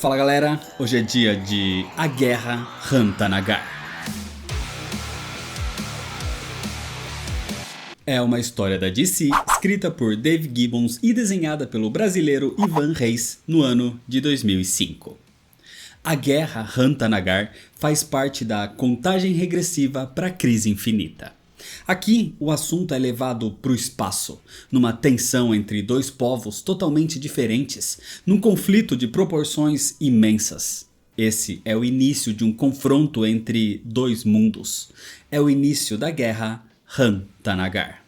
Fala galera, hoje é dia de A Guerra Hanta Nagar. É uma história da DC, escrita por Dave Gibbons e desenhada pelo brasileiro Ivan Reis no ano de 2005. A Guerra Hanta Nagar faz parte da contagem regressiva para a crise infinita. Aqui o assunto é levado para o espaço, numa tensão entre dois povos totalmente diferentes, num conflito de proporções imensas. Esse é o início de um confronto entre dois mundos. É o início da Guerra Hanta Nagar.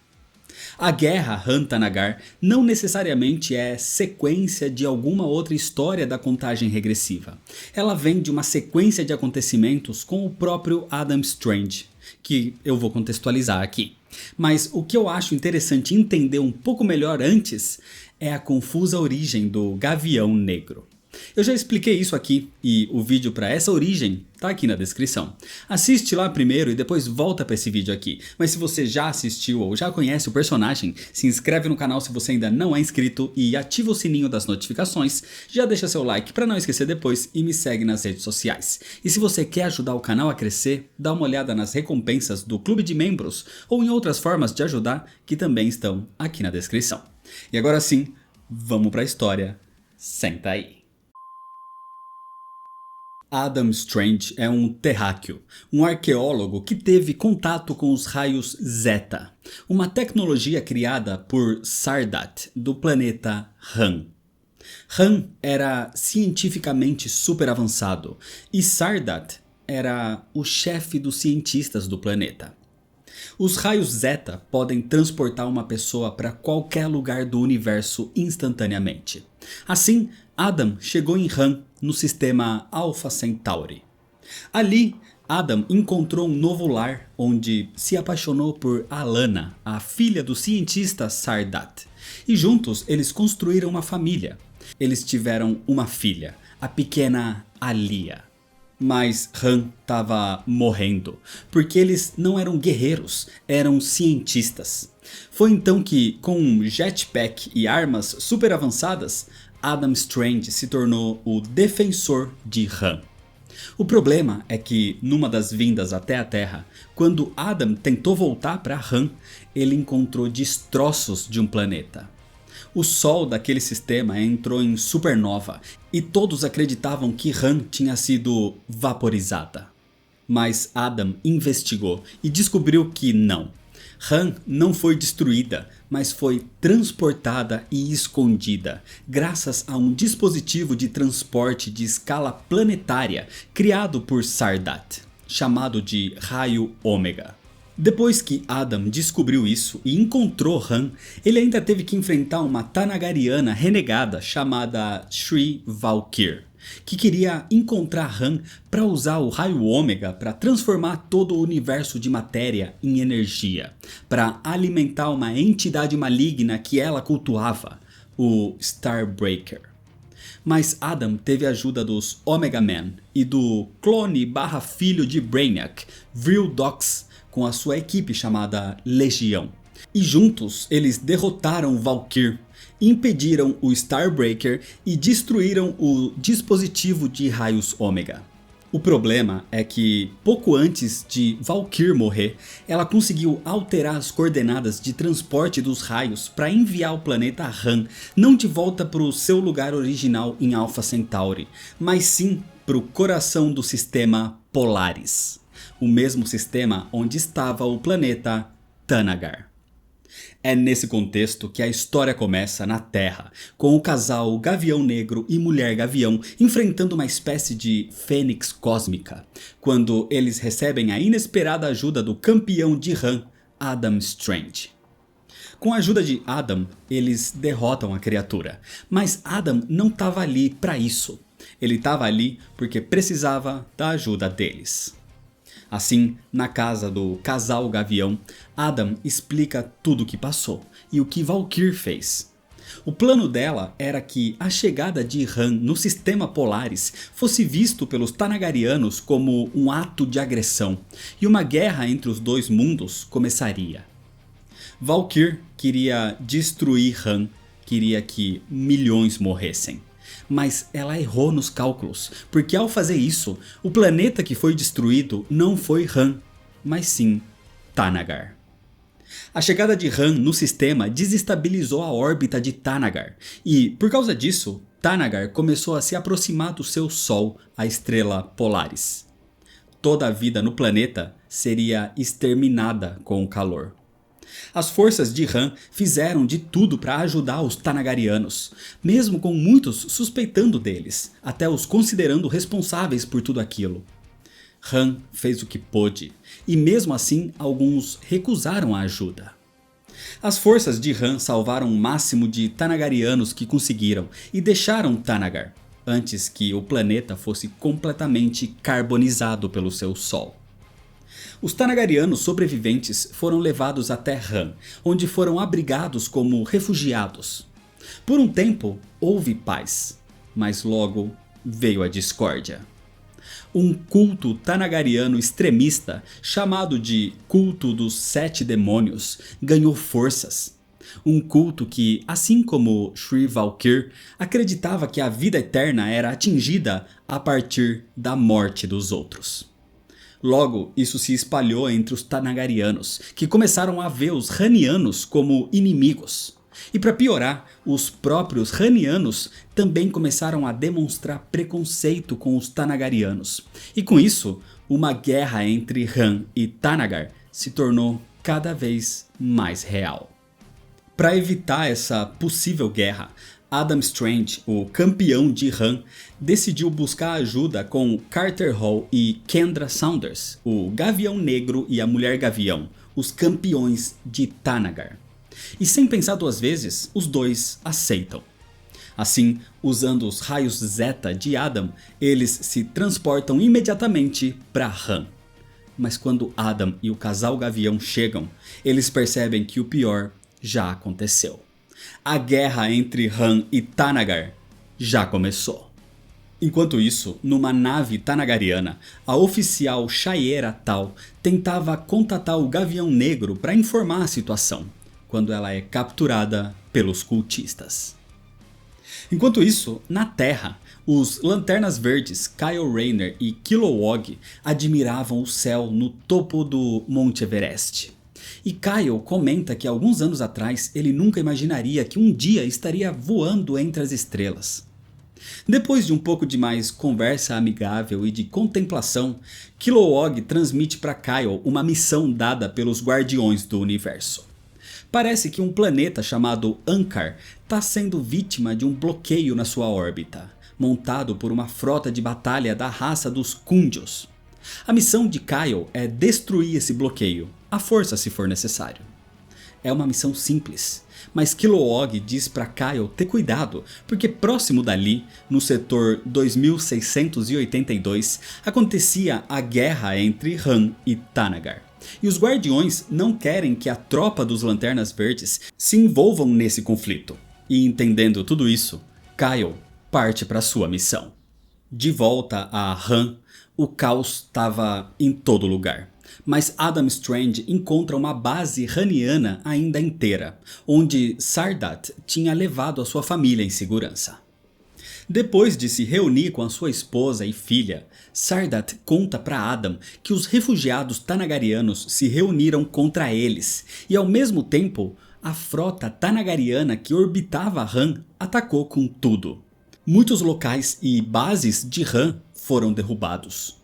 A Guerra Hanta Nagar não necessariamente é sequência de alguma outra história da contagem regressiva. Ela vem de uma sequência de acontecimentos com o próprio Adam Strange, que eu vou contextualizar aqui. Mas o que eu acho interessante entender um pouco melhor antes é a confusa origem do Gavião Negro. Eu já expliquei isso aqui e o vídeo para essa origem tá aqui na descrição. Assiste lá primeiro e depois volta para esse vídeo aqui. Mas se você já assistiu ou já conhece o personagem, se inscreve no canal se você ainda não é inscrito e ativa o sininho das notificações. Já deixa seu like para não esquecer depois e me segue nas redes sociais. E se você quer ajudar o canal a crescer, dá uma olhada nas recompensas do clube de membros ou em outras formas de ajudar que também estão aqui na descrição. E agora sim, vamos para a história. Senta aí. Adam Strange é um terráqueo, um arqueólogo que teve contato com os raios Zeta, uma tecnologia criada por Sardat, do planeta Han. Han era cientificamente super avançado e Sardat era o chefe dos cientistas do planeta. Os raios Zeta podem transportar uma pessoa para qualquer lugar do universo instantaneamente. Assim, Adam chegou em Han no sistema Alpha Centauri. Ali, Adam encontrou um novo lar onde se apaixonou por Alana, a filha do cientista Sardat. E juntos eles construíram uma família. Eles tiveram uma filha, a pequena Alia. Mas Han estava morrendo, porque eles não eram guerreiros, eram cientistas. Foi então que, com um jetpack e armas super avançadas, Adam Strange se tornou o defensor de Han. O problema é que, numa das vindas até a Terra, quando Adam tentou voltar para Han, ele encontrou destroços de um planeta. O Sol daquele sistema entrou em supernova e todos acreditavam que Han tinha sido vaporizada. Mas Adam investigou e descobriu que não. Han não foi destruída, mas foi transportada e escondida, graças a um dispositivo de transporte de escala planetária criado por Sardat, chamado de Raio Ômega. Depois que Adam descobriu isso e encontrou Han, ele ainda teve que enfrentar uma Tanagariana renegada chamada Shri Valkyr, que queria encontrar Han para usar o raio ômega para transformar todo o universo de matéria em energia, para alimentar uma entidade maligna que ela cultuava, o Starbreaker. Mas Adam teve a ajuda dos Omega Men e do clone/filho de Brainiac, Vril Dox, com a sua equipe chamada Legião. E juntos eles derrotaram Valkyr, impediram o Starbreaker e destruíram o dispositivo de raios ômega. O problema é que pouco antes de Valkyr morrer, ela conseguiu alterar as coordenadas de transporte dos raios para enviar o planeta Han não de volta para o seu lugar original em Alpha Centauri, mas sim para o coração do sistema Polaris, o mesmo sistema onde estava o planeta Thanagar. É nesse contexto que a história começa na Terra, com o casal Gavião Negro e Mulher Gavião enfrentando uma espécie de fênix cósmica, quando eles recebem a inesperada ajuda do campeão de Han, Adam Strange. Com a ajuda de Adam, eles derrotam a criatura, mas Adam não estava ali para isso. Ele estava ali porque precisava da ajuda deles. Assim, na casa do casal Gavião, Adam explica tudo o que passou e o que Valkyr fez. O plano dela era que a chegada de Han no sistema Polaris fosse visto pelos Tanagarianos como um ato de agressão e uma guerra entre os dois mundos começaria. Valkyr queria destruir Han, queria que milhões morressem. Mas ela errou nos cálculos, porque ao fazer isso, o planeta que foi destruído não foi Han, mas sim Thanagar. A chegada de Han no sistema desestabilizou a órbita de Thanagar, e por causa disso, Thanagar começou a se aproximar do seu Sol, a estrela Polaris. Toda a vida no planeta seria exterminada com o calor. As forças de Han fizeram de tudo para ajudar os Thanagarianos, mesmo com muitos suspeitando deles, até os considerando responsáveis por tudo aquilo. Han fez o que pôde, e mesmo assim alguns recusaram a ajuda. As forças de Han salvaram o máximo de Thanagarianos que conseguiram e deixaram Thanagar, antes que o planeta fosse completamente carbonizado pelo seu sol. Os Thanagarianos sobreviventes foram levados até Han, onde foram abrigados como refugiados. Por um tempo houve paz, mas logo veio a discórdia. Um culto Thanagariano extremista, chamado de Culto dos Sete Demônios, ganhou forças. Um culto que, assim como Sri Valkyr, acreditava que a vida eterna era atingida a partir da morte dos outros. Logo, isso se espalhou entre os Thanagarianos, que começaram a ver os Hanianos como inimigos. E para piorar, os próprios Hanianos também começaram a demonstrar preconceito com os Thanagarianos. E com isso, uma guerra entre Han e Thanagar se tornou cada vez mais real. Para evitar essa possível guerra, Adam Strange, o campeão de Han, decidiu buscar ajuda com Carter Hall e Kendra Saunders, o Gavião Negro e a Mulher Gavião, os campeões de Thanagar. E sem pensar duas vezes, os dois aceitam. Assim, usando os raios Zeta de Adam, eles se transportam imediatamente para Han. Mas quando Adam e o casal Gavião chegam, eles percebem que o pior já aconteceu. A guerra entre Han e Thanagar já começou. Enquanto isso, numa nave Thanagariana, a oficial Shayera Tal tentava contatar o Gavião Negro para informar a situação, quando ela é capturada pelos cultistas. Enquanto isso, na Terra, os Lanternas Verdes Kyle Rayner e Kilowog admiravam o céu no topo do Monte Everest. E Kyle comenta que alguns anos atrás ele nunca imaginaria que um dia estaria voando entre as estrelas. Depois de um pouco de mais conversa amigável e de contemplação, Kilowog transmite para Kyle uma missão dada pelos Guardiões do Universo. Parece que um planeta chamado Ankar está sendo vítima de um bloqueio na sua órbita, montado por uma frota de batalha da raça dos Kundios. A missão de Kyle é destruir esse bloqueio, à força se for necessário. É uma missão simples, mas Kilowog diz para Kyle ter cuidado, porque próximo dali, no setor 2682, acontecia a guerra entre Han e Thanagar. E os Guardiões não querem que a tropa dos Lanternas Verdes se envolvam nesse conflito. E entendendo tudo isso, Kyle parte para sua missão. De volta a Han, o caos estava em todo lugar. Mas Adam Strange encontra uma base Haniana ainda inteira, onde Sardat tinha levado a sua família em segurança. Depois de se reunir com a sua esposa e filha, Sardat conta para Adam que os refugiados Thanagarianos se reuniram contra eles, e ao mesmo tempo, a frota Thanagariana que orbitava Han atacou com tudo. Muitos locais e bases de Han foram derrubados.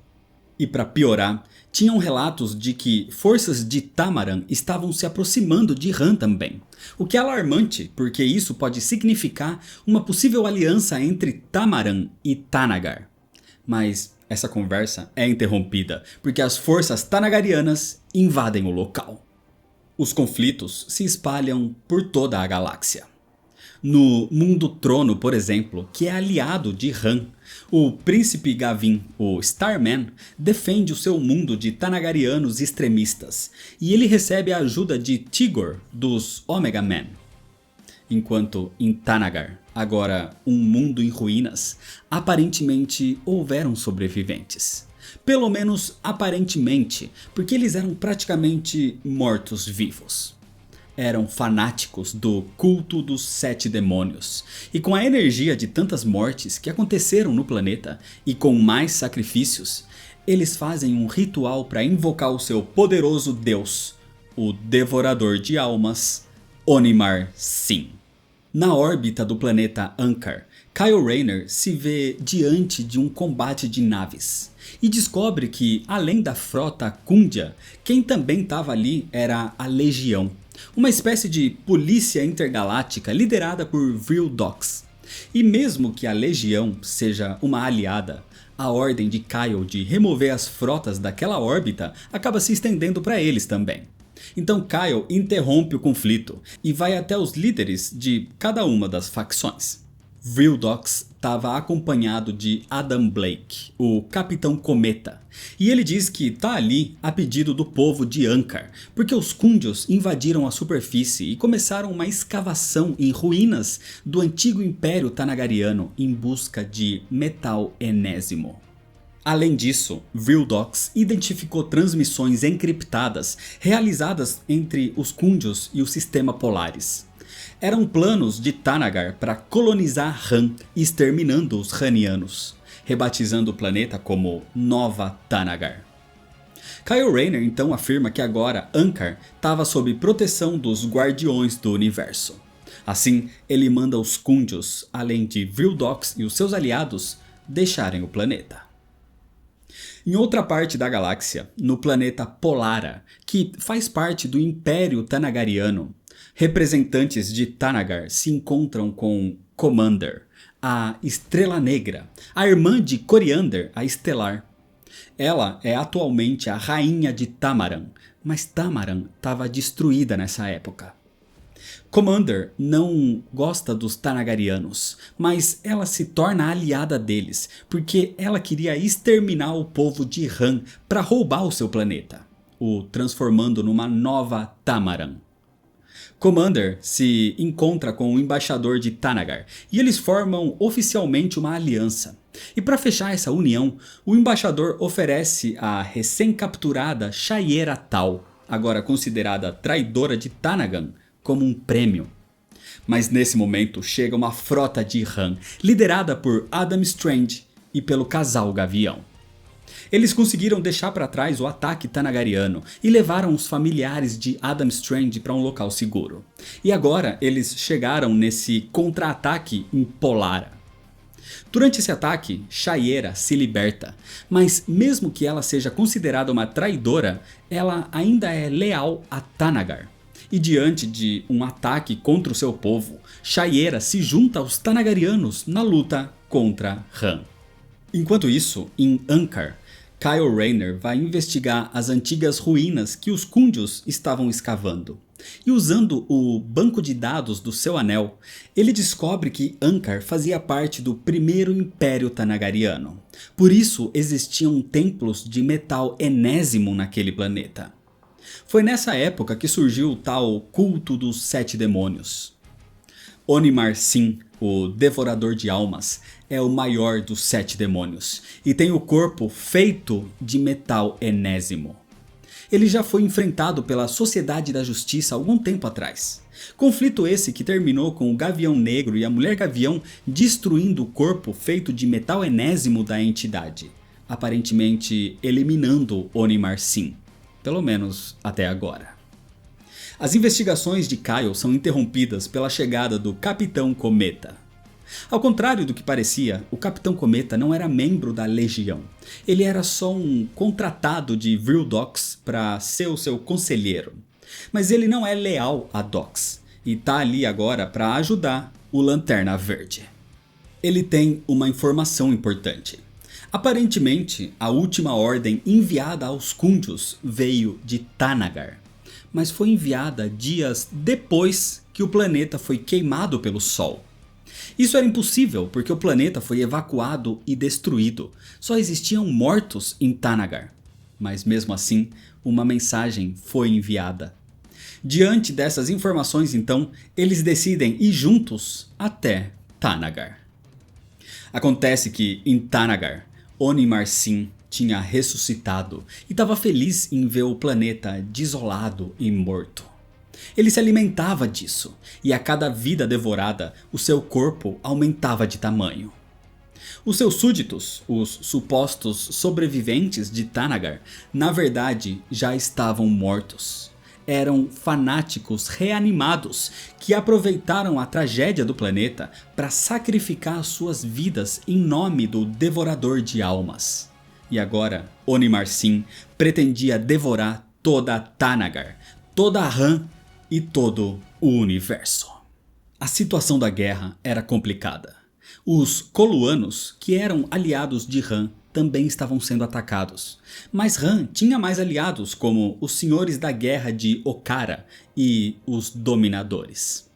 E para piorar, tinham relatos de que forças de Tamaran estavam se aproximando de Han também. O que é alarmante, porque isso pode significar uma possível aliança entre Tamaran e Thanagar. Mas essa conversa é interrompida, porque as forças Thanagarianas invadem o local. Os conflitos se espalham por toda a galáxia. No Mundo Trono, por exemplo, que é aliado de Han, o Príncipe Gavin, o Starman, defende o seu mundo de Thanagarianos extremistas, e ele recebe a ajuda de Tigor, dos Omega Men. Enquanto em Thanagar, agora um mundo em ruínas, aparentemente houveram sobreviventes. Pelo menos aparentemente, porque eles eram praticamente mortos-vivos. eram fanáticos do culto dos 7 demônios, e com a energia de tantas mortes que aconteceram no planeta e com mais sacrifícios, eles fazem um ritual para invocar o seu poderoso deus, o Devorador de Almas, Onimar Sin. Na órbita do planeta Ankar, Kyle Rayner se vê diante de um combate de naves e descobre que, além da frota Kundia, quem também estava ali era a Legião, uma espécie de polícia intergaláctica liderada por Vril Dox. E mesmo que a Legião seja uma aliada, a ordem de Kyle de remover as frotas daquela órbita acaba se estendendo para eles também. Então Kyle interrompe o conflito e vai até os líderes de cada uma das facções. Vril Dox estava acompanhado de Adam Blake, o Capitão Cometa, e ele diz que está ali a pedido do povo de Ankar, porque os Kundios invadiram a superfície e começaram uma escavação em ruínas do antigo Império Tanagariano em busca de metal enésimo. Além disso, Vril Dox identificou transmissões encriptadas realizadas entre os Kundios e o Sistema Polaris. Eram planos de Thanagar para colonizar Han, exterminando os Hanianos, rebatizando o planeta como Nova Thanagar. Kyle Rayner então afirma que agora Ankar estava sob proteção dos Guardiões do Universo. Assim, ele manda os Kundios, além de Vril Dox e os seus aliados, deixarem o planeta. Em outra parte da galáxia, no planeta Polara, que faz parte do Império Tanagariano, representantes de Thanagar se encontram com Commander, a Estrela Negra, a irmã de Coriander, a Estelar. Ela é atualmente a rainha de Tamaran, mas Tamaran estava destruída nessa época. Commander não gosta dos Tanagarianos, mas ela se torna aliada deles, porque ela queria exterminar o povo de Han para roubar o seu planeta, o transformando numa nova Tamaran. Commander se encontra com o embaixador de Thanagar e eles formam oficialmente uma aliança. E para fechar essa união, o embaixador oferece a recém-capturada Shayera Tal, agora considerada traidora de Thanagan, como um prêmio. Mas nesse momento chega uma frota de Han, liderada por Adam Strange e pelo casal Gavião. Eles conseguiram deixar para trás o ataque Tanagariano e levaram os familiares de Adam Strange para um local seguro. E agora eles chegaram nesse contra-ataque em Polara. Durante esse ataque, Shayera se liberta, mas mesmo que ela seja considerada uma traidora, ela ainda é leal a Thanagar. E diante de um ataque contra o seu povo, Shayera se junta aos Tanagarianos na luta contra Han. Enquanto isso, em Ankar, Kyle Rayner vai investigar as antigas ruínas que os Kundios estavam escavando. E usando o banco de dados do seu anel, ele descobre que Ankar fazia parte do primeiro Império Tanagariano. Por isso existiam templos de metal enésimo naquele planeta. Foi nessa época que surgiu o tal culto dos 7 demônios. Onimar Sin, o Devorador de Almas, é o maior dos 7 demônios e tem o corpo feito de metal enésimo. Ele já foi enfrentado pela Sociedade da Justiça algum tempo atrás. Conflito esse que terminou com o Gavião Negro e a Mulher Gavião destruindo o corpo feito de metal enésimo da entidade, aparentemente eliminando Onimar Sin, pelo menos até agora. As investigações de Kyle são interrompidas pela chegada do Capitão Cometa. Ao contrário do que parecia, o Capitão Cometa não era membro da Legião. Ele era só um contratado de Vril Dox para ser o seu conselheiro. Mas ele não é leal a Dox e tá ali agora para ajudar o Lanterna Verde. Ele tem uma informação importante. Aparentemente, a última ordem enviada aos Kundios veio de Thanagar, mas foi enviada dias depois que o planeta foi queimado pelo Sol. Isso era impossível porque o planeta foi evacuado e destruído. Só existiam mortos em Thanagar. Mas mesmo assim, uma mensagem foi enviada. Diante dessas informações então, eles decidem ir juntos até Thanagar. Acontece que em Thanagar, Onimar Sin tinha ressuscitado e estava feliz em ver o planeta desolado e morto. Ele se alimentava disso, e a cada vida devorada, o seu corpo aumentava de tamanho. Os seus súditos, os supostos sobreviventes de Thanagar, na verdade já estavam mortos. Eram fanáticos reanimados que aproveitaram a tragédia do planeta para sacrificar suas vidas em nome do Devorador de Almas. E agora, Onimar Sim pretendia devorar toda Thanagar, toda a Han e todo o universo. A situação da guerra era complicada. Os Coluanos, que eram aliados de Han, também estavam sendo atacados. Mas Han tinha mais aliados como os Senhores da Guerra de Okara e os Dominadores.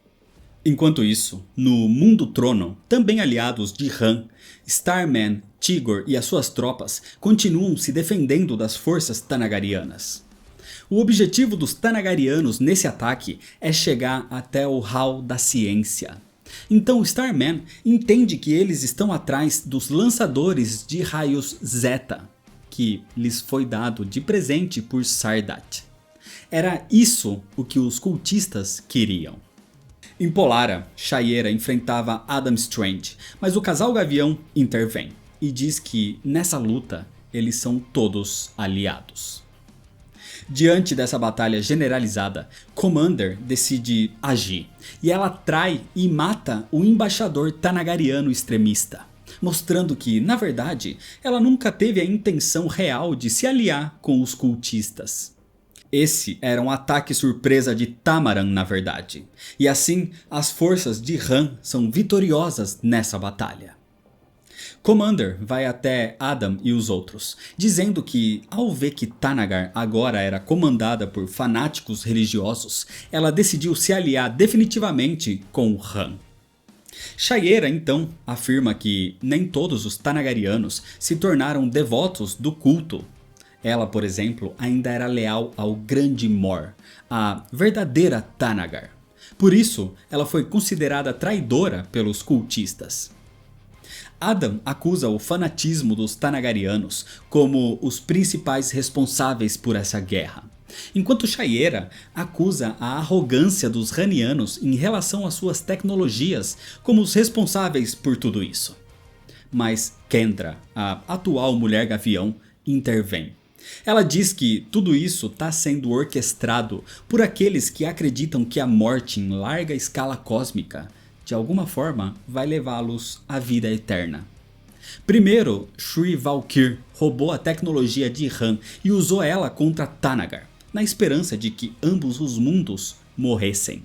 Enquanto isso, no Mundo Trono, também aliados de Han, Starman, Tigor e as suas tropas continuam se defendendo das forças Thanagarianas. O objetivo dos Thanagarianos nesse ataque é chegar até o Hall da Ciência. Então Starman entende que eles estão atrás dos lançadores de raios Zeta, que lhes foi dado de presente por Sardat. Era isso o que os cultistas queriam. Em Polara, Shaira enfrentava Adam Strange, mas o casal Gavião intervém e diz que nessa luta eles são todos aliados. Diante dessa batalha generalizada, Commander decide agir, e ela trai e mata o embaixador Thanagariano extremista, mostrando que, na verdade, ela nunca teve a intenção real de se aliar com os cultistas. Esse era um ataque surpresa de Tamaran, na verdade, e assim as forças de Han são vitoriosas nessa batalha. Commander vai até Adam e os outros, dizendo que ao ver que Thanagar agora era comandada por fanáticos religiosos, ela decidiu se aliar definitivamente com Han. Shaira então afirma que nem todos os Thanagarianos se tornaram devotos do culto. Ela, por exemplo, ainda era leal ao Grande Mor, a verdadeira Thanagar. Por isso, ela foi considerada traidora pelos cultistas. Adam acusa o fanatismo dos Thanagarianos como os principais responsáveis por essa guerra, enquanto Shaira acusa a arrogância dos Ranianos em relação às suas tecnologias como os responsáveis por tudo isso. Mas Kendra, a atual Mulher Gavião, intervém. Ela diz que tudo isso está sendo orquestrado por aqueles que acreditam que a morte em larga escala cósmica de alguma forma vai levá-los à vida eterna. Primeiro, Shri Valkyr roubou a tecnologia de Han e usou ela contra Thanagar, na esperança de que ambos os mundos morressem.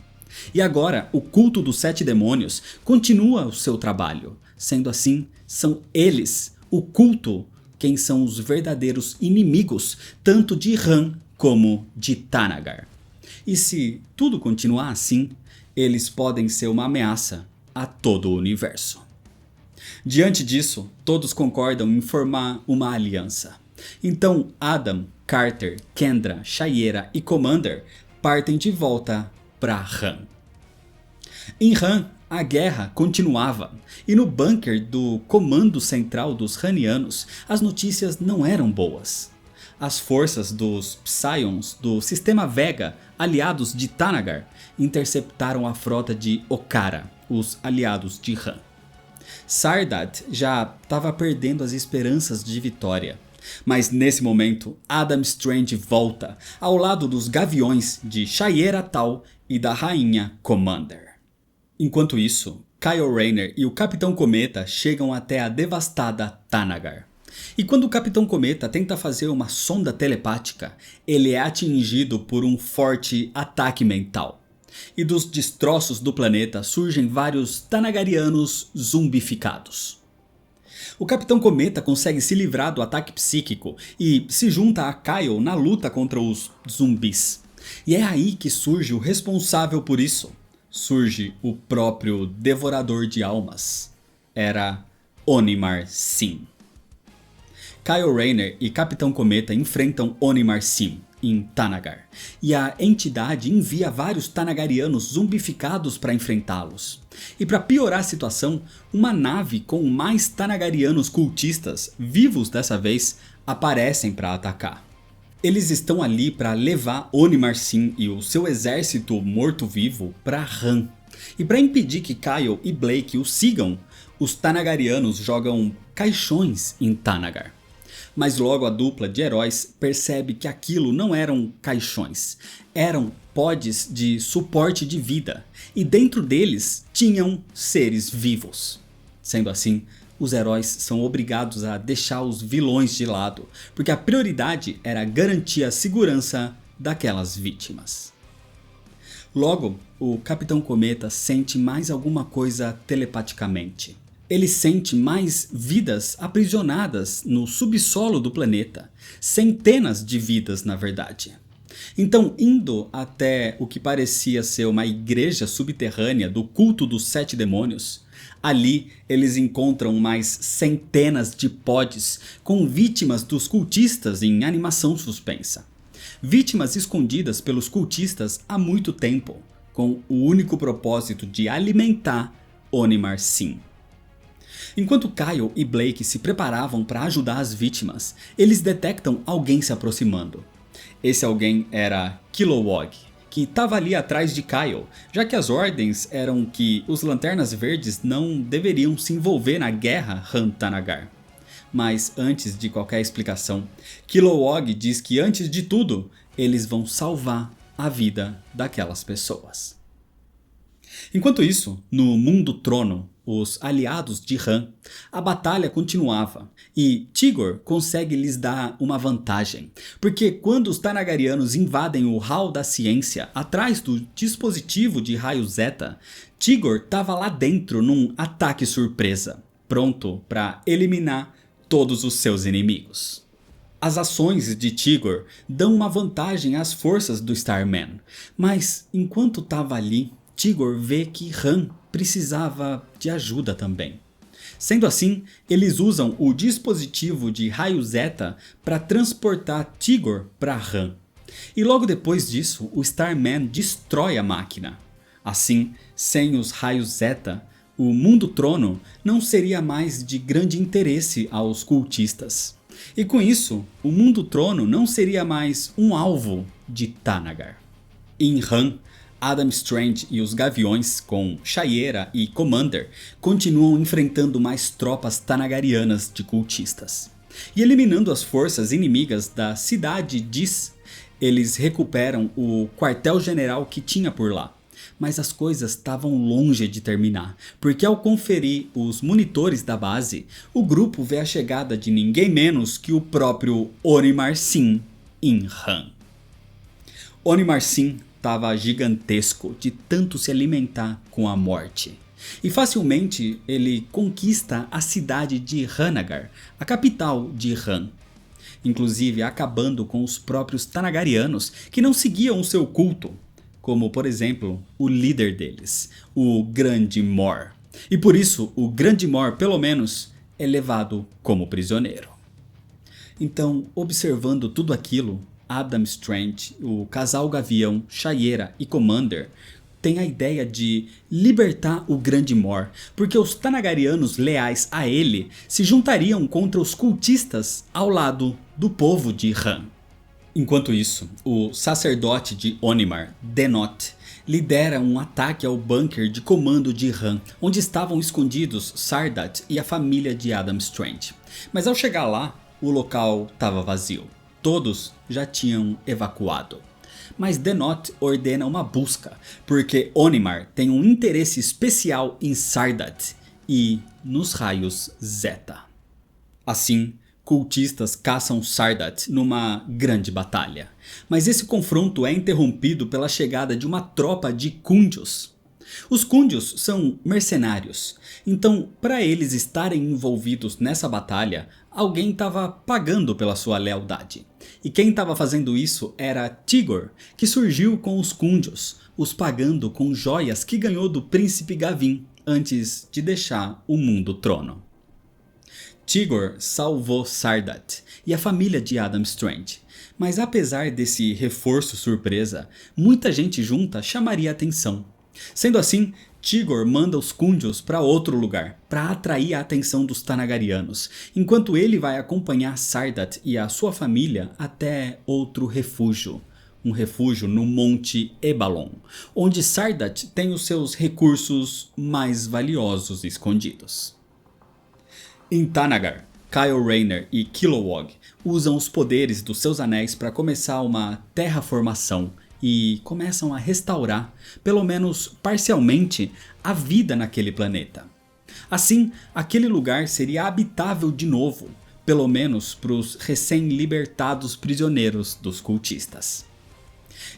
E agora, o culto dos 7 demônios continua o seu trabalho. Sendo assim, são eles, o culto, quem são os verdadeiros inimigos, tanto de Han como de Thanagar. E se tudo continuar assim, eles podem ser uma ameaça a todo o universo. Diante disso, todos concordam em formar uma aliança. Então Adam, Carter, Kendra, Shaira e Commander partem de volta para Han. Em Han, a guerra continuava, e no bunker do Comando Central dos Ranianos, as notícias não eram boas. As forças dos Psions do Sistema Vega, aliados de Thanagar, interceptaram a frota de Okara, os aliados de Han. Sardat já estava perdendo as esperanças de vitória, mas nesse momento Adam Strange volta ao lado dos gaviões de Shaira Tal e da rainha Commander. Enquanto isso, Kyle Rayner e o Capitão Cometa chegam até a devastada Thanagar. E quando o Capitão Cometa tenta fazer uma sonda telepática, ele é atingido por um forte ataque mental. E dos destroços do planeta surgem vários Thanagarianos zumbificados. O Capitão Cometa consegue se livrar do ataque psíquico e se junta a Kyle na luta contra os zumbis. E é aí que surge o responsável por isso. Surge o próprio Devorador de Almas. Era Onimar Sim. Kyle Rayner e Capitão Cometa enfrentam Onimar Sim em Thanagar, e a entidade envia vários Thanagarianos zumbificados para enfrentá-los. E para piorar a situação, uma nave com mais Thanagarianos cultistas, vivos dessa vez, aparecem para atacar. Eles estão ali para levar Onimar Sim e o seu exército morto-vivo para Han. E para impedir que Kyle e Blake o sigam, os Tanagarianos jogam caixões em Thanagar. Mas logo a dupla de heróis percebe que aquilo não eram caixões, eram pods de suporte de vida, e dentro deles tinham seres vivos. Sendo assim, os heróis são obrigados a deixar os vilões de lado, porque a prioridade era garantir a segurança daquelas vítimas. Logo, o Capitão Cometa sente mais alguma coisa telepaticamente. Ele sente mais vidas aprisionadas no subsolo do planeta, centenas de vidas na verdade. Então, indo até o que parecia ser uma igreja subterrânea do culto dos 7 demônios, ali eles encontram mais centenas de pods com vítimas dos cultistas em animação suspensa. Vítimas escondidas pelos cultistas há muito tempo, com o único propósito de alimentar Onimar Sim. Enquanto Kyle e Blake se preparavam para ajudar as vítimas, eles detectam alguém se aproximando. Esse alguém era Kilowog, que estava ali atrás de Kyle, já que as ordens eram que os Lanternas Verdes não deveriam se envolver na guerra Han-Thanagar. Mas antes de qualquer explicação, Kilowog diz que antes de tudo, eles vão salvar a vida daquelas pessoas. Enquanto isso, no Mundo Trono, os aliados de Han, a batalha continuava e Tigor consegue lhes dar uma vantagem, porque quando os Tanagarianos invadem o Hall da Ciência atrás do dispositivo de raio Zeta, Tigor estava lá dentro num ataque surpresa, pronto para eliminar todos os seus inimigos. As ações de Tigor dão uma vantagem às forças do Starman, mas enquanto estava ali, Tigor vê que Han precisava de ajuda também. Sendo assim, eles usam o dispositivo de raio Zeta para transportar Tigor para Han. E logo depois disso, o Starman destrói a máquina. Assim, sem os raios Zeta, o Mundo Trono não seria mais de grande interesse aos cultistas. E com isso, o Mundo Trono não seria mais um alvo de Thanagar. Em Han, Adam Strange e os Gaviões, com Shaira e Commander, continuam enfrentando mais tropas tanagarianas de cultistas. E eliminando as forças inimigas da cidade Dis, eles recuperam o quartel-general que tinha por lá. Mas as coisas estavam longe de terminar, porque ao conferir os monitores da base, o grupo vê a chegada de ninguém menos que o próprio Onimar Sim em Han. Onimar Sim estava gigantesco de tanto se alimentar com a morte. E facilmente ele conquista a cidade de Thanagar, a capital de Han. Inclusive acabando com os próprios Tanagarianos que não seguiam o seu culto, como por exemplo o líder deles, o Grande Mor. E por isso o Grande Mor pelo menos é levado como prisioneiro. Então, observando tudo aquilo, Adam Strange, o casal Gavião, Shaira e Commander têm a ideia de libertar o Grande Mor, porque os Tanagarianos leais a ele se juntariam contra os cultistas ao lado do povo de Han. Enquanto isso, o sacerdote de Onimar, Denot, lidera um ataque ao bunker de comando de Han, onde estavam escondidos Sardat e a família de Adam Strange. Mas ao chegar lá, o local estava vazio. Todos já tinham evacuado. Mas Denot ordena uma busca, porque Onimar tem um interesse especial em Sardat e nos raios Zeta. Assim, cultistas caçam Sardat numa grande batalha. Mas esse confronto é interrompido pela chegada de uma tropa de Kundios. Os Kundios são mercenários, então para eles estarem envolvidos nessa batalha, alguém estava pagando pela sua lealdade. E quem estava fazendo isso era Tigor, que surgiu com os Kundios, os pagando com joias que ganhou do príncipe Gavin antes de deixar o Mundo Trono. Tigor salvou Sardat e a família de Adam Strange, mas apesar desse reforço surpresa, muita gente junta chamaria atenção. Sendo assim, Tigor manda os Kundios para outro lugar, para atrair a atenção dos Tanagarianos, enquanto ele vai acompanhar Sardat e a sua família até outro refúgio. Um refúgio no Monte Ebalon, onde Sardat tem os seus recursos mais valiosos escondidos. Em Tanagar, Kyle Rayner e Kilowog usam os poderes dos seus anéis para começar uma terraformação e começam a restaurar, pelo menos parcialmente, a vida naquele planeta. Assim, aquele lugar seria habitável de novo, pelo menos para os recém-libertados prisioneiros dos cultistas.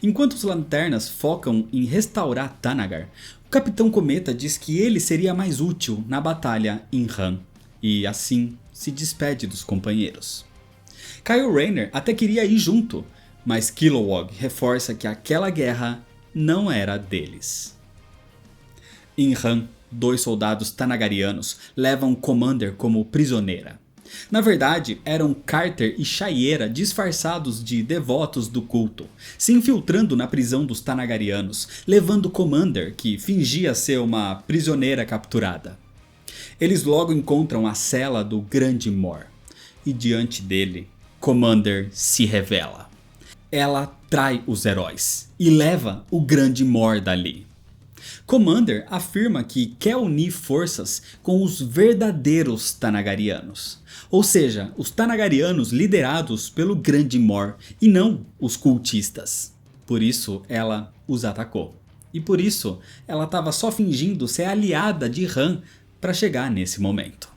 Enquanto os Lanternas focam em restaurar Tanagar, o Capitão Cometa diz que ele seria mais útil na batalha em Han, e assim se despede dos companheiros. Kyle Rayner até queria ir junto, mas Kilowog reforça que aquela guerra não era deles. Em Han, 2 soldados tanagarianos levam Commander como prisioneira. Na verdade, eram Carter e Shayera disfarçados de devotos do culto, se infiltrando na prisão dos Tanagarianos, levando Commander, que fingia ser uma prisioneira capturada. Eles logo encontram a cela do Grande Mor, e diante dele, Commander se revela. Ela trai os heróis e leva o Grande Mor dali. Commander afirma que quer unir forças com os verdadeiros Tanagarianos, ou seja, os Tanagarianos liderados pelo Grande Mor e não os cultistas. Por isso ela os atacou. E por isso ela estava só fingindo ser aliada de Han para chegar nesse momento.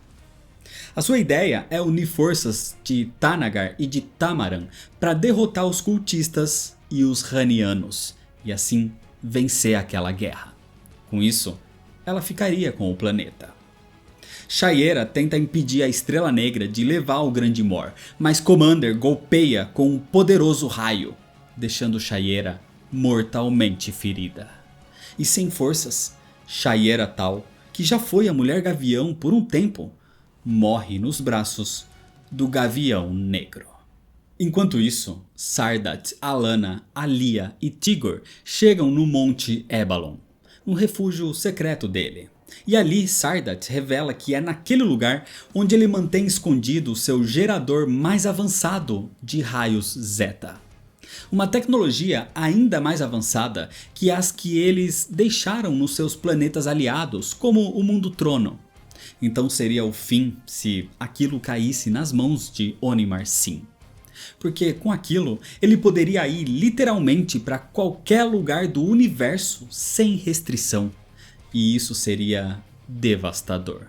A sua ideia é unir forças de Tanagar e de Tamaran para derrotar os cultistas e os Hanianos, e assim vencer aquela guerra. Com isso, ela ficaria com o planeta. Shayera tenta impedir a Estrela Negra de levar o Grande Mor, mas Commander golpeia com um poderoso raio, deixando Shayera mortalmente ferida. E sem forças, Shayera Tal, que já foi a Mulher Gavião por um tempo, morre nos braços do Gavião Negro. Enquanto isso, Sardat, Alana, Alia e Tigor chegam no Monte Ebalon, um refúgio secreto dele. E ali Sardat revela que é naquele lugar onde ele mantém escondido o seu gerador mais avançado de raios Zeta. Uma tecnologia ainda mais avançada que as que eles deixaram nos seus planetas aliados, como o Mundo Trono. Então seria o fim se aquilo caísse nas mãos de Onimar Sim. Porque com aquilo ele poderia ir literalmente para qualquer lugar do universo sem restrição. E isso seria devastador.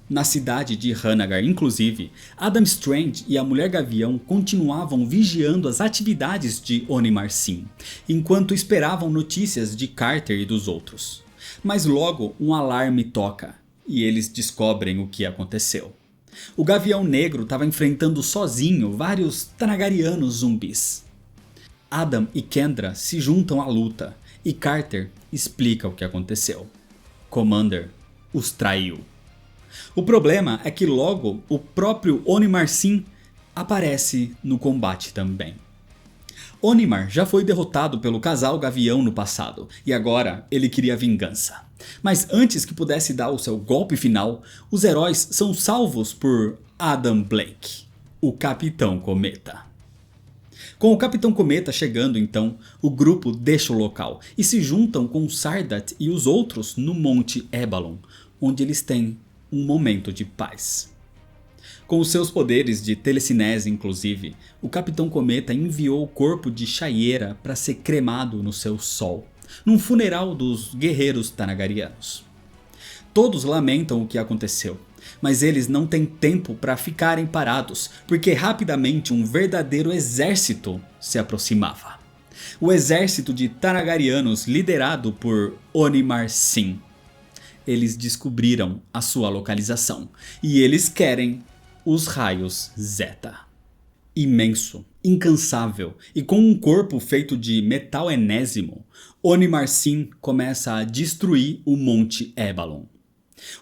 Na cidade de Hanagar, inclusive, Adam Strange e a Mulher Gavião continuavam vigiando as atividades de Onimar Sim, enquanto esperavam notícias de Carter e dos outros. Mas logo um alarme toca, e eles descobrem o que aconteceu. O Gavião Negro estava enfrentando sozinho vários Tanagarianos zumbis. Adam e Kendra se juntam à luta, e Carter explica o que aconteceu. Commander os traiu. O problema é que logo o próprio Onimar Sim aparece no combate também. Onimar já foi derrotado pelo casal Gavião no passado e agora ele queria vingança. Mas antes que pudesse dar o seu golpe final, os heróis são salvos por Adam Blake, o Capitão Cometa. Com o Capitão Cometa chegando então, o grupo deixa o local e se juntam com Sardat e os outros no Monte Ebalon, onde eles têm um momento de paz. Com os seus poderes de telecinese inclusive, o Capitão Cometa enviou o corpo de Shayera para ser cremado no seu sol, num funeral dos guerreiros Tanagarianos. Todos lamentam o que aconteceu, mas eles não têm tempo para ficarem parados, porque rapidamente um verdadeiro exército se aproximava. O exército de Tanagarianos liderado por Onimar Sim. Eles descobriram a sua localização e eles querem os raios Zeta. Imenso, incansável e com um corpo feito de metal enésimo, Onimar Sim começa a destruir o Monte Ebalon.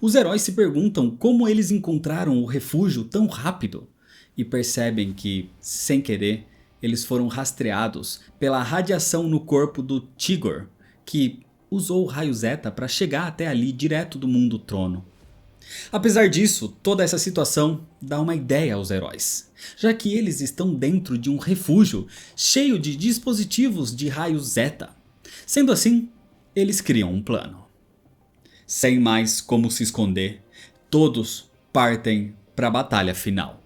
Os heróis se perguntam como eles encontraram o refúgio tão rápido e percebem que, sem querer, eles foram rastreados pela radiação no corpo do Tigor, que usou o raio Zeta para chegar até ali direto do mundo trono. Apesar disso, toda essa situação dá uma ideia aos heróis, já que eles estão dentro de um refúgio cheio de dispositivos de raio Zeta. Sendo assim, eles criam um plano. Sem mais como se esconder, todos partem para a batalha final.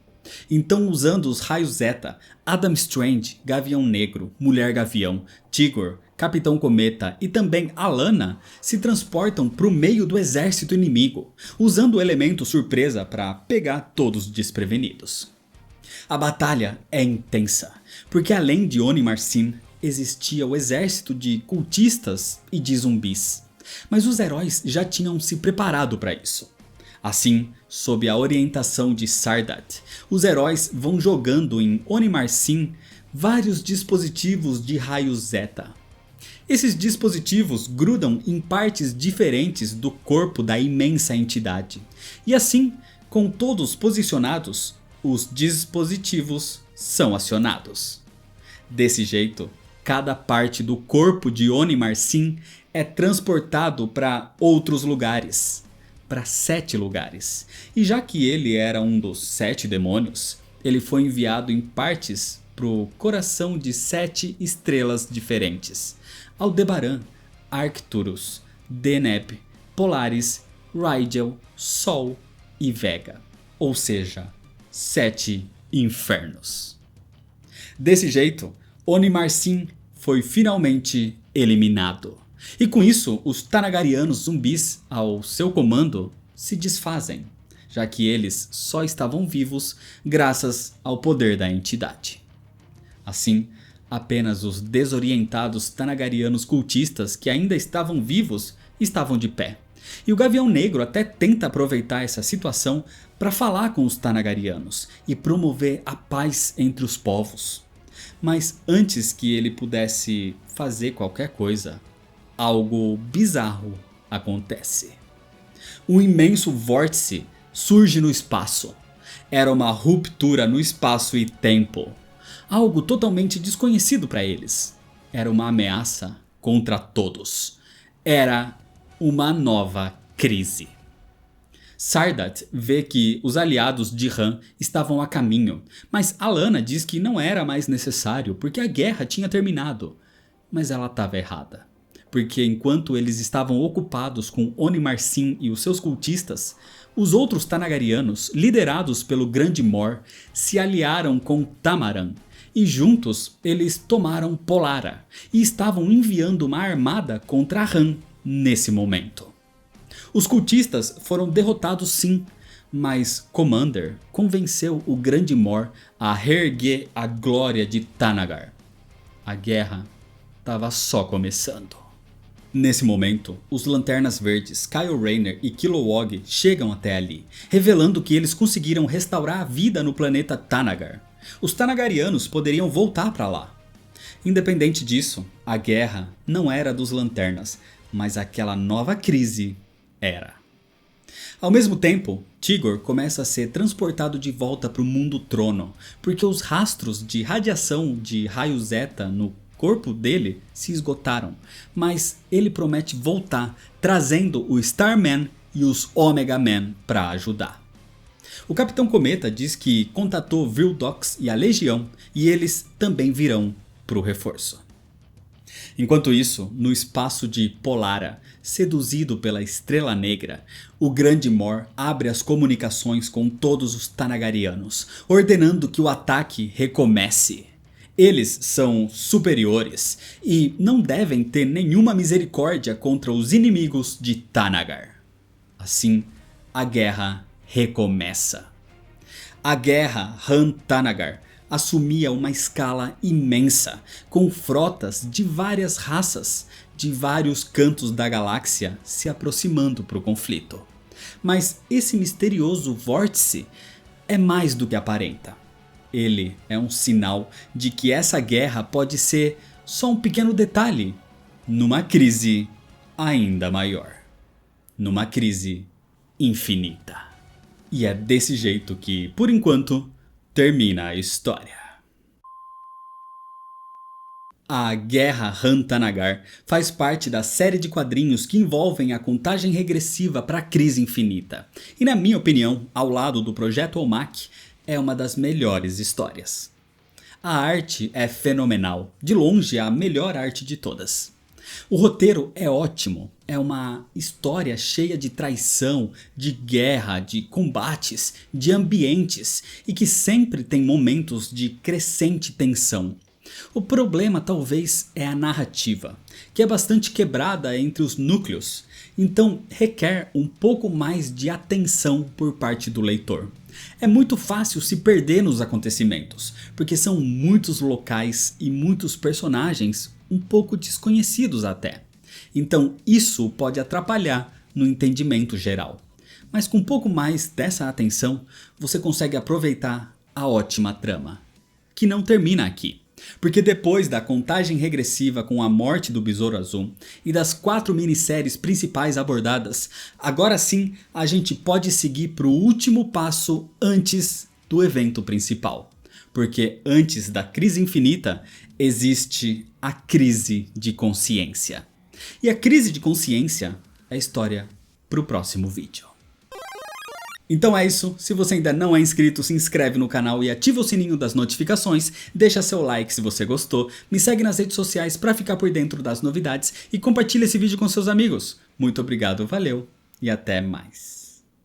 Então, usando os raios Zeta, Adam Strange, Gavião Negro, Mulher Gavião, Tigor, Capitão Cometa e também Alana se transportam para o meio do exército inimigo, usando o elemento surpresa para pegar todos desprevenidos. A batalha é intensa, porque além de Oni Marcin, existia o exército de cultistas e de zumbis. Mas os heróis já tinham se preparado para isso. Assim, sob a orientação de Sardat, os heróis vão jogando em Oni Marcin vários dispositivos de raio Zeta. Esses dispositivos grudam em partes diferentes do corpo da imensa entidade. E assim, com todos posicionados, os dispositivos são acionados. Desse jeito, cada parte do corpo de Oni Marcin é transportado para outros lugares. Para 7 lugares. E já que ele era um dos 7 demônios, ele foi enviado em partes para o coração de 7 estrelas diferentes. Aldebaran, Arcturus, Deneb, Polaris, Rigel, Sol e Vega. Ou seja, 7 infernos. Desse jeito, Oni Marcin foi finalmente eliminado. E com isso, os Thanagarianos zumbis ao seu comando se desfazem, já que eles só estavam vivos graças ao poder da entidade. Assim, apenas os desorientados Thanagarianos cultistas que ainda estavam vivos estavam de pé. E o Gavião Negro até tenta aproveitar essa situação para falar com os Thanagarianos e promover a paz entre os povos. Mas antes que ele pudesse fazer qualquer coisa, algo bizarro acontece. Um imenso vórtice surge no espaço. Era uma ruptura no espaço e tempo. Algo totalmente desconhecido para eles. Era uma ameaça contra todos. Era uma nova crise. Sardat vê que os aliados de Han estavam a caminho, mas Alana diz que não era mais necessário porque a guerra tinha terminado. Mas ela estava errada. Porque enquanto eles estavam ocupados com Oni Marcin e os seus cultistas, os outros Thanagarianos, liderados pelo Grande Mor, se aliaram com Tamaran, e juntos eles tomaram Polara, e estavam enviando uma armada contra Han nesse momento. Os cultistas foram derrotados sim, mas Commander convenceu o Grande Mor a reerguer a glória de Thanagar. A guerra estava só começando. Nesse momento, os Lanternas Verdes, Kyle Rayner e Kilowog chegam até ali, revelando que eles conseguiram restaurar a vida no planeta Thanagar. Os Thanagarianos poderiam voltar para lá. Independente disso, a guerra não era dos Lanternas, mas aquela nova crise era. Ao mesmo tempo, Tigor começa a ser transportado de volta para o mundo trono, porque os rastros de radiação de raio Zeta no corpo dele se esgotaram, mas ele promete voltar, trazendo o Starman e os Omega Men para ajudar. O Capitão Cometa diz que contatou Vildox e a Legião e eles também virão para o reforço. Enquanto isso, no espaço de Polara, seduzido pela Estrela Negra, o Grande Mor abre as comunicações com todos os Thanagarianos, ordenando que o ataque recomece. Eles são superiores e não devem ter nenhuma misericórdia contra os inimigos de Thanagar. Assim, a guerra recomeça. A guerra Han-Thanagar assumia uma escala imensa, com frotas de várias raças, de vários cantos da galáxia se aproximando para o conflito. Mas esse misterioso vórtice é mais do que aparenta. Ele é um sinal de que essa guerra pode ser só um pequeno detalhe numa crise ainda maior. Numa crise infinita. E é desse jeito que, por enquanto, termina a história. A Guerra Han-Tanagar faz parte da série de quadrinhos que envolvem a contagem regressiva para a Crise Infinita. E na minha opinião, ao lado do Projeto Olmec, é uma das melhores histórias. A arte é fenomenal, de longe a melhor arte de todas. O roteiro é ótimo, é uma história cheia de traição, de guerra, de combates, de ambientes e que sempre tem momentos de crescente tensão. O problema talvez é a narrativa, que é bastante quebrada entre os núcleos, então requer um pouco mais de atenção por parte do leitor. É muito fácil se perder nos acontecimentos, porque são muitos locais e muitos personagens um pouco desconhecidos até. Então isso pode atrapalhar no entendimento geral. Mas com um pouco mais dessa atenção, você consegue aproveitar a ótima trama, que não termina aqui. Porque depois da contagem regressiva com a morte do Besouro Azul e das 4 minisséries principais abordadas, agora sim a gente pode seguir para o último passo antes do evento principal. Porque antes da Crise Infinita existe a crise de consciência. E a crise de consciência é história para o próximo vídeo. Então é isso, se você ainda não é inscrito, se inscreve no canal e ativa o sininho das notificações, deixa seu like se você gostou, me segue nas redes sociais para ficar por dentro das novidades e compartilha esse vídeo com seus amigos. Muito obrigado, valeu e até mais.